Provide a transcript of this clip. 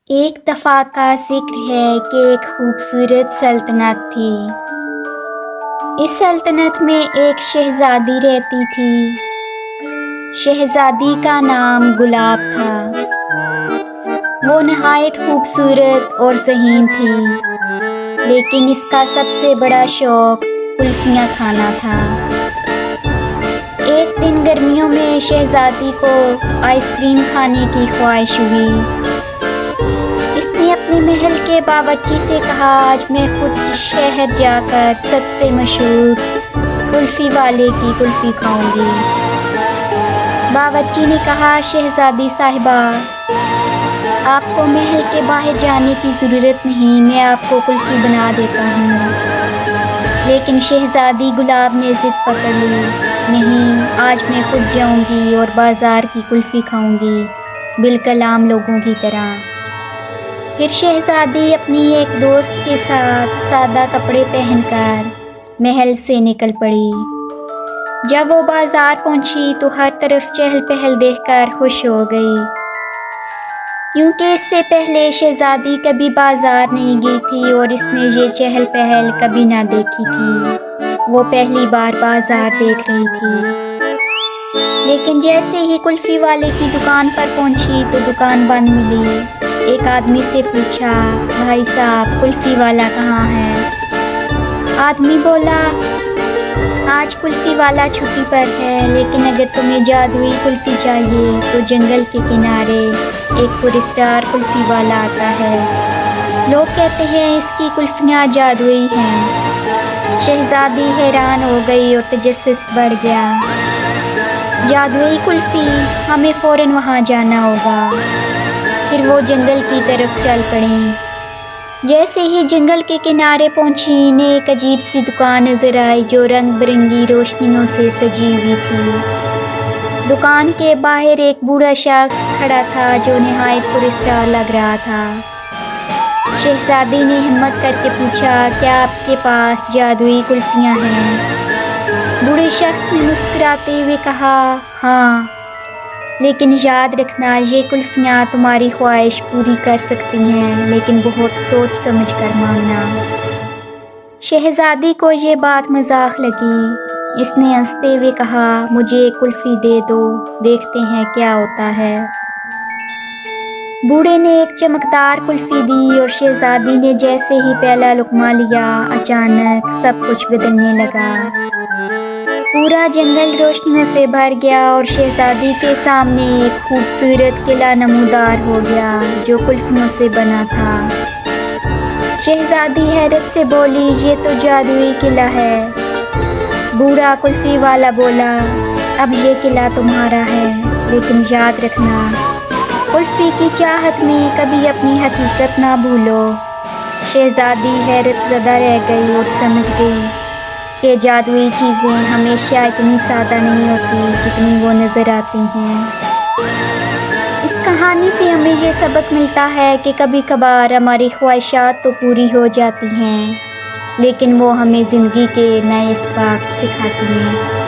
ایک دفعہ کا ذکر ہے کہ ایک خوبصورت سلطنت تھی۔ اس سلطنت میں ایک شہزادی رہتی تھی۔ شہزادی کا نام گلاب تھا۔ وہ نہایت خوبصورت اور ذہین تھی، لیکن اس کا سب سے بڑا شوق کلفیاں کھانا تھا۔ ایک دن گرمیوں میں شہزادی کو آئس کریم کھانے کی خواہش ہوئی۔ اس نے اپنے محل کے باورچی سے کہا، آج میں خود شہر جا کر سب سے مشہور کلفی والے کی کلفی کھاؤں گی۔ باورچی نے کہا، شہزادی صاحبہ، آپ کو محل کے باہر جانے کی ضرورت نہیں، میں آپ کو کلفی بنا دیتا ہوں۔ لیکن شہزادی گلاب نے ضد پکڑ لی، نہیں، آج میں خود جاؤں گی اور بازار کی کلفی کھاؤں گی، بالکل عام لوگوں کی طرح۔ پھر شہزادی اپنی ایک دوست کے ساتھ سادہ کپڑے پہن کر محل سے نکل پڑی۔ جب وہ بازار پہنچی تو ہر طرف چہل پہل دیکھ کر خوش ہو گئی، کیونکہ اس سے پہلے شہزادی کبھی بازار نہیں گئی تھی اور اس نے یہ چہل پہل کبھی نہ دیکھی تھی۔ وہ پہلی بار بازار دیکھ رہی تھی۔ لیکن جیسے ہی کلفی والے کی دکان پر پہنچی تو دکان بند ملی۔ ایک آدمی سے پوچھا، بھائی صاحب، کلفی والا کہاں ہے؟ آدمی بولا، آج کلفی والا چھٹی پر ہے، لیکن اگر تمہیں جادوئی کلفی چاہیے تو جنگل کے کنارے ایک پراسرار کلفی والا آتا ہے۔ لوگ کہتے ہیں اس کی کلفیاں جادوئی ہیں۔ شہزادی حیران ہو گئی اور تجسس بڑھ گیا۔ جادوئی کلفی، ہمیں فوراً وہاں جانا ہوگا۔ پھر وہ جنگل کی طرف چل پڑیں۔ جیسے ہی جنگل کے کنارے پہنچی، انہیں ایک عجیب سی دکان نظر آئی جو رنگ برنگی روشنیوں سے سجی ہوئی تھی۔ دکان کے باہر ایک بوڑھا شخص کھڑا تھا جو نہایت پراسرار لگ رہا تھا۔ شہزادی نے ہمت کر کے پوچھا، کیا آپ کے پاس جادوئی کلفیاں ہیں؟ بوڑھے شخص نے مسکراتے ہوئے کہا، ہاں، لیکن یاد رکھنا، یہ کلفیاں تمہاری خواہش پوری کر سکتی ہیں، لیکن بہت سوچ سمجھ کر مانگنا۔ شہزادی کو یہ بات مذاق لگی۔ اس نے ہنستے ہوئے کہا، مجھے ایک کلفی دے دو، دیکھتے ہیں کیا ہوتا ہے۔ بوڑھے نے ایک چمکدار کلفی دی اور شہزادی نے جیسے ہی پہلا لقمہ لیا، اچانک سب کچھ بدلنے لگا۔ پورا جنگل روشنیوں سے بھر گیا اور شہزادی کے سامنے ایک خوبصورت قلعہ نمودار ہو گیا جو کلفیوں سے بنا تھا۔ شہزادی حیرت سے بولی، یہ تو جادوئی قلعہ ہے۔ بوڑھا کلفی والا بولا، اب یہ قلعہ تمہارا ہے، لیکن یاد رکھنا، کلفی کی چاہت میں کبھی اپنی حقیقت نہ بھولو۔ شہزادی حیرت زدہ رہ گئی اور سمجھ گئی کہ جادوئی چیزیں ہمیشہ اتنی سادہ نہیں ہوتی جتنی وہ نظر آتی ہیں۔ اس کہانی سے ہمیں یہ سبق ملتا ہے کہ کبھی کبھار ہماری خواہشات تو پوری ہو جاتی ہیں، لیکن وہ ہمیں زندگی کے نئے اسباق سکھاتی ہیں۔